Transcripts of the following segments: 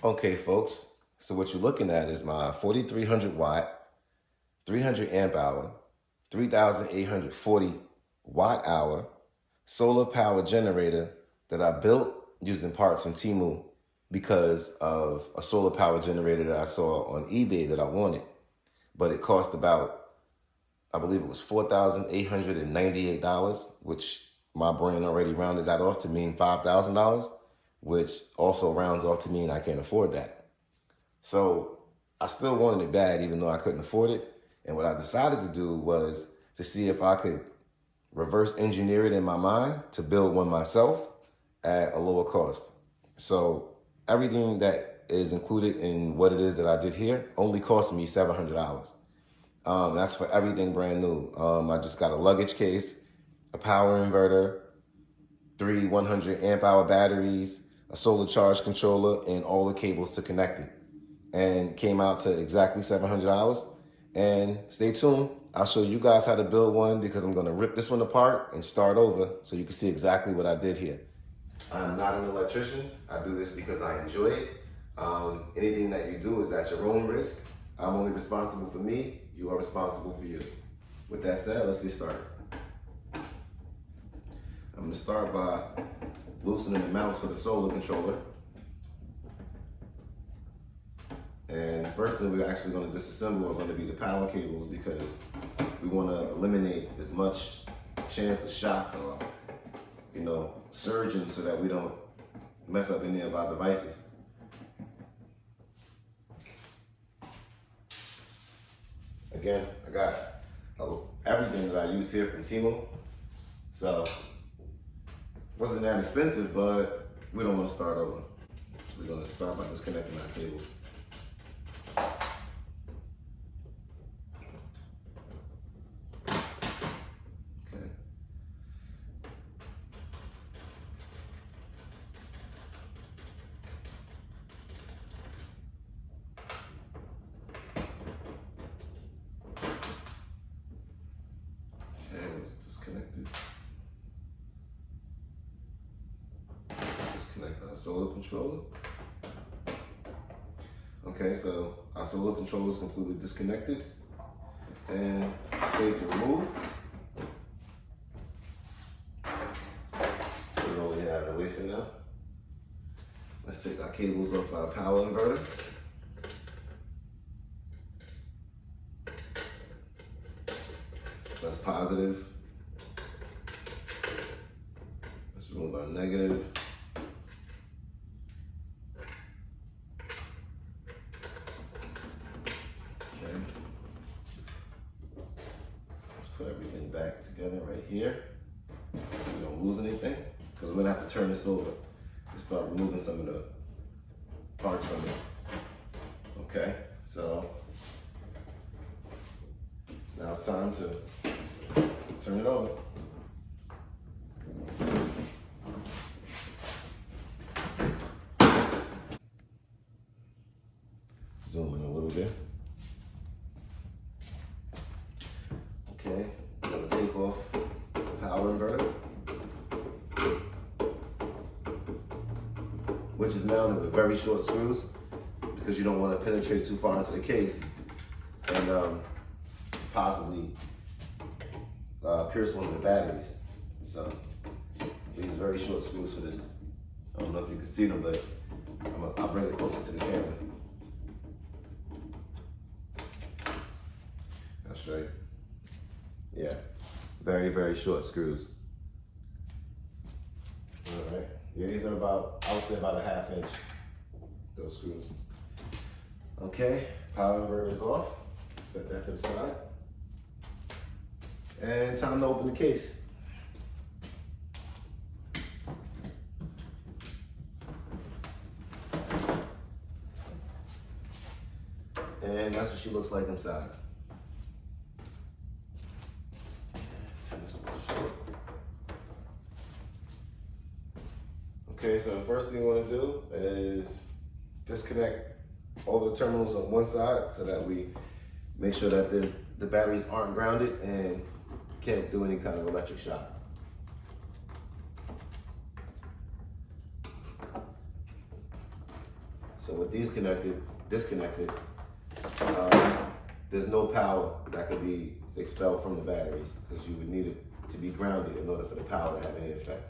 Okay, folks, so what you're looking at is my 4,300 watt, 300 amp hour, 3,840 watt hour solar power generator that I built using parts from Temu because of a solar power generator that I saw on eBay that I wanted. But it cost about, I believe it was $4,898, which my brain already rounded that off to mean $5,000, which also rounds off to mean I can't afford that. So I still wanted it bad, even though I couldn't afford it. And what I decided to do was to see if I could reverse engineer it in my mind to build one myself at a lower cost. So everything that is included in what it is that I did here only cost me $700. That's for everything brand new. I just got a luggage case, a power inverter, 3 100 amp hour batteries, a solar charge controller, and all the cables to connect it. And came out to exactly $700. And stay tuned. I'll show you guys how to build one because I'm gonna rip this one apart and start over so you can see exactly what I did here. I'm not an electrician. I do this because I enjoy it. Anything that you do is at your own risk. I'm only responsible for me. You are responsible for you. With that said, let's get started. I'm gonna start by loosening the mounts for the solar controller. And the first thing we're actually going to disassemble are going to be the power cables because we want to eliminate as much chance of shock or, surging so that we don't mess up any of our devices. Again, I got everything that I use here from Temu. So, wasn't that expensive, but we don't want to start over. So we're going to start by disconnecting our cables. Disconnect our solar controller. Okay, so our solar controller is completely disconnected and safe to remove. Put it over here out of the way for now. Let's take our cables off our power inverter. That's positive. Let's remove our negative. Okay. Let's put everything back together right here so we don't lose anything, because we're gonna have to turn this over and start removing some of the parts from it. Okay, so now it's time to turn it over. Zoom in a little bit. Okay, I'm gonna take off the power inverter, which is mounted with very short screws because you don't want to penetrate too far into the case and possibly pierce one of the batteries. So we use very short screws for this. I don't know if you can see them, but I'll bring it closer to the camera. That's right. Yeah, very, very short screws. All right. Yeah, these are about, I would say about a 1/2 inch, those screws. Okay, power inverter is off. Set that to the side. And time to open the case. And that's what she looks like inside. Okay, so the first thing you want to do is disconnect all the terminals on one side so that we make sure that the batteries aren't grounded and can't do any kind of electric shock. So with these disconnected, there's no power that could be expelled from the batteries because you would need it to be grounded in order for the power to have any effect.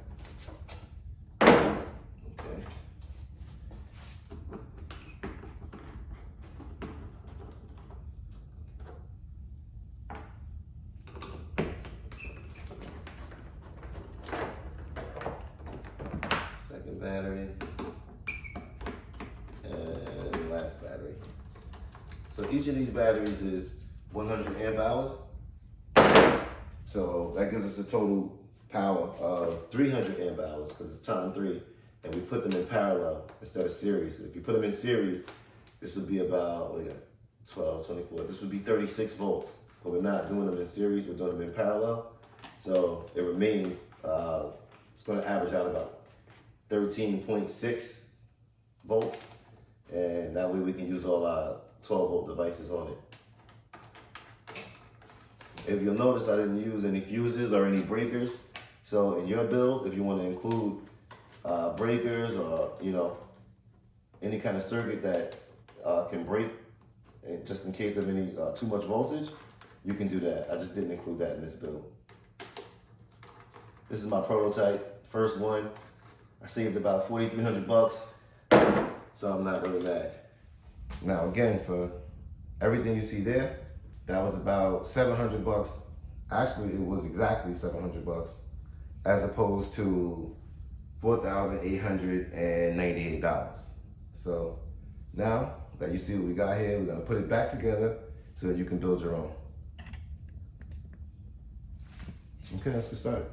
Okay. Second battery. And last battery. So each of these batteries is 100 amp hours. So that gives us a total power of 300 amp hours because it's time 3. And we put them in parallel instead of series. If you put them in series, this would be about, what do you got? 12, 24. This would be 36 volts. But we're not doing them in series, we're doing them in parallel. So it remains, it's going to average out about 13.6 volts. And that way we can use all our 12 volt devices on it. If you'll notice, I didn't use any fuses or any breakers. So in your build, if you want to include breakers or, you know, any kind of circuit that can break and just in case of any too much voltage, you can do that. I just didn't include that in this build. This is my prototype, first one. I saved about 4,300 bucks, so I'm not really mad. Now again, for everything you see there, that was about 700 bucks. Actually, it was exactly 700 bucks as opposed to $4,898. So now that you see what we got here, we're gonna put it back together so that you can build your own. Okay, let's get started.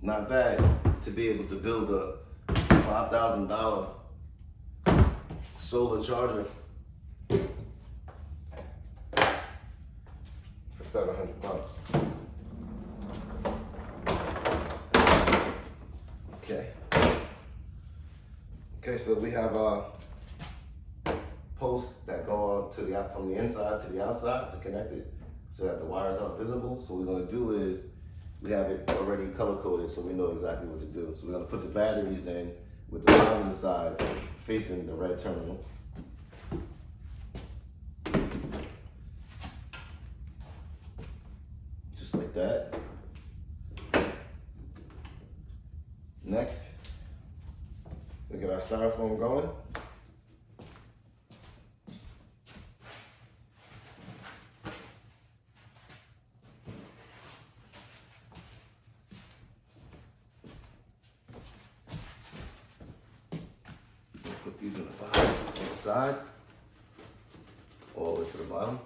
Not bad to be able to build a $5,000 solar charger for 700 bucks. Okay, so we have posts that go to from the inside to the outside to connect it so that the wires aren't visible. So what we're gonna do is we have it already color coded so we know exactly what to do. So we're gonna put the batteries in with the positive side facing the red terminal. Just like that. Next, we get our styrofoam going. Put these in the bottom, on the sides, all the way to the bottom.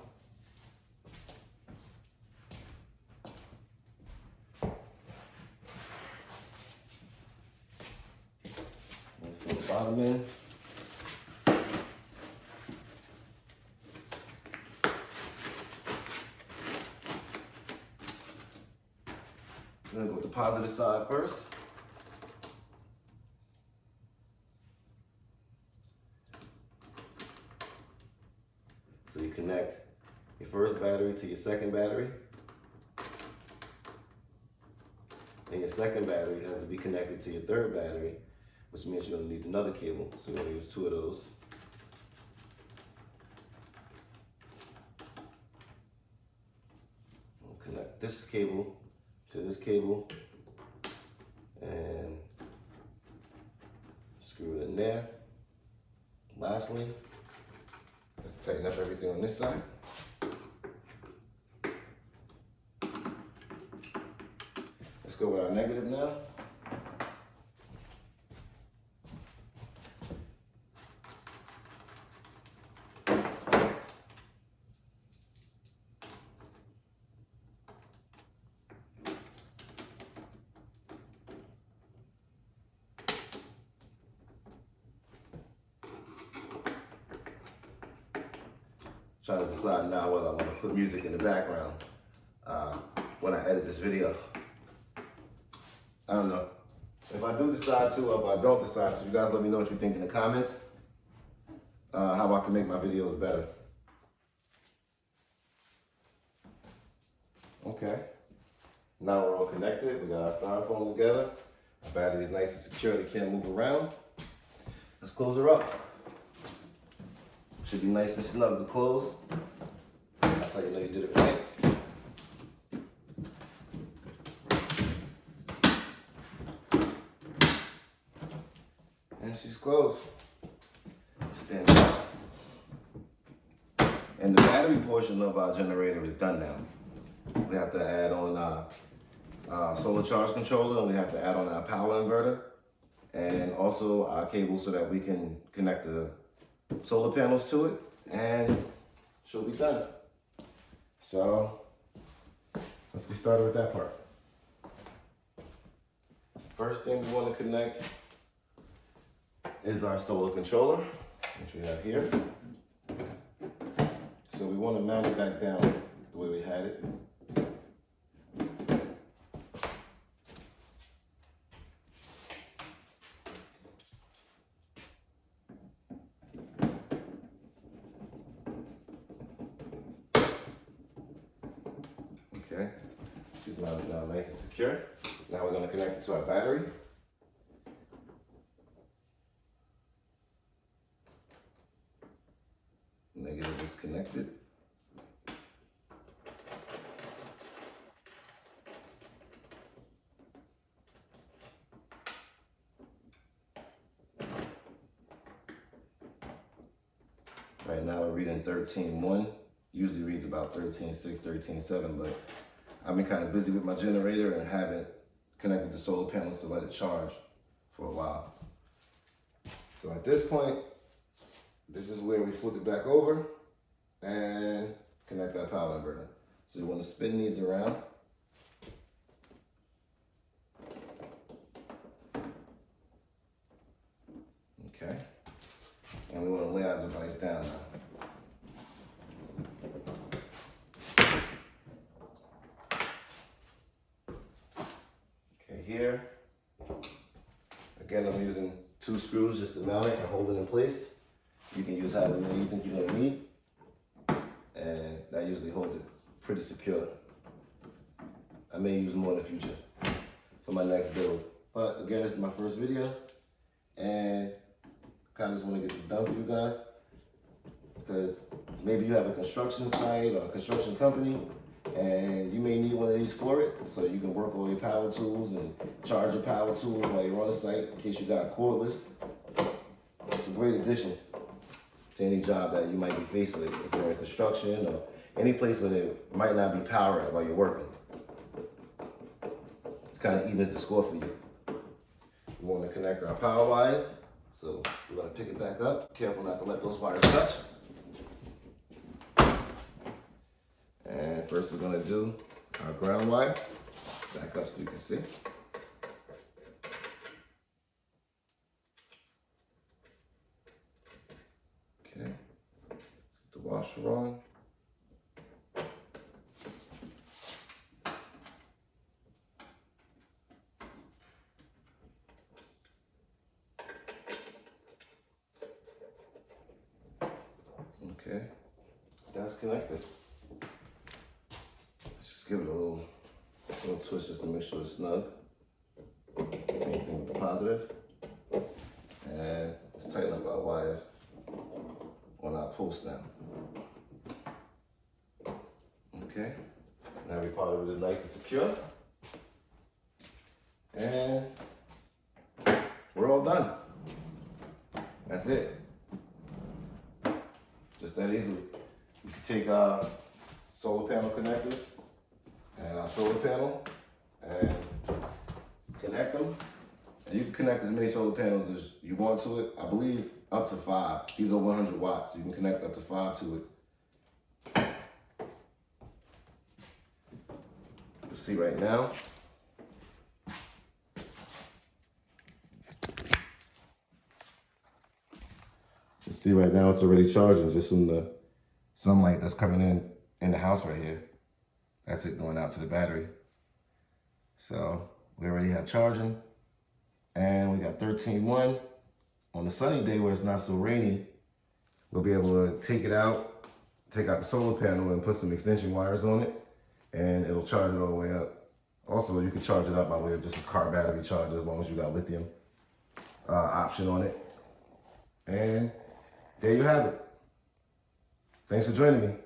Fill the bottom in. I'm gonna go with the positive side first. So you connect your first battery to your second battery. And your second battery has to be connected to your third battery, which means you're gonna need another cable. So we're gonna use 2 of those. We'll connect this cable to this cable and screw it in there. Lastly, let's tighten up everything on this side. Let's go with our negative now. Trying to decide now whether I want to put music in the background when I edit this video. I don't know. If I do decide to, or if I don't decide to, you guys let me know what you think in the comments. How I can make my videos better. Okay. Now we're all connected. We got our styrofoam together. Our battery's nice and secure. They can't move around. Let's close her up. Should be nice and snug to close. That's how you know you did it right. And she's closed. Stand up. And the battery portion of our generator is done now. We have to add on our solar charge controller, and we have to add on our power inverter, and also our cable so that we can connect the solar panels to it, and she'll be done. So let's get started with that part. First thing we want to connect is our solar controller, which we have here. So we want to mount it back down the way we had it. Okay, she's mounted down nice and secure. Now we're going to connect it to our battery. Negative is connected. Right now we're reading 13.1. Usually reads about 13.6, 13.7, but I've been kind of busy with my generator and haven't connected the solar panels to let it charge for a while. So at this point, this is where we flip it back over and connect our power inverter. So you want to spin these around. Okay. And we want to lay our device down now. Okay, here. Again, I'm using 2 screws just to mount it and hold it in place. You can use however many you think you're going to need, and that usually holds it pretty secure. I may use more in the future for my next build, but again, this is my first video, and kind of just want to get this done for you guys, because maybe you have a construction site or a construction company, and you may need one of these for it, so you can work all your power tools and charge your power tools while you're on the site in case you got cordless. It's a great addition to any job that you might be faced with if you're in construction or any place where there might not be power at while you're working. It kind of evens the score for you. We want to connect our power wires, so we're going to pick it back up. Careful not to let those wires touch. And first we're going to do our ground wire. Back up so you can see. Okay, let's get the washer on. Okay, that's connected. Let's just give it a little twist just to make sure it's snug. Same thing with the positive. And let's tighten up our wires on our post now. Okay, now every part of it is nice and secure. And we're all done. That's it. Just that easily. We can take our solar panel connectors and our solar panel and connect them. And you can connect as many solar panels as you want to it. I believe up to 5. These are 100 watts. You can connect up to 5 to it. You'll see right now. You see right now it's already charging just from the sunlight that's coming in the house right here. That's it going out to the battery. So we already have charging, and we got 13.1. On a sunny day where it's not so rainy, we'll be able to take it out, take out the solar panel and put some extension wires on it, and it'll charge it all the way up. Also, you can charge it up by way of just a car battery charger as long as you got lithium option on it. And there you have it. Thanks for joining me.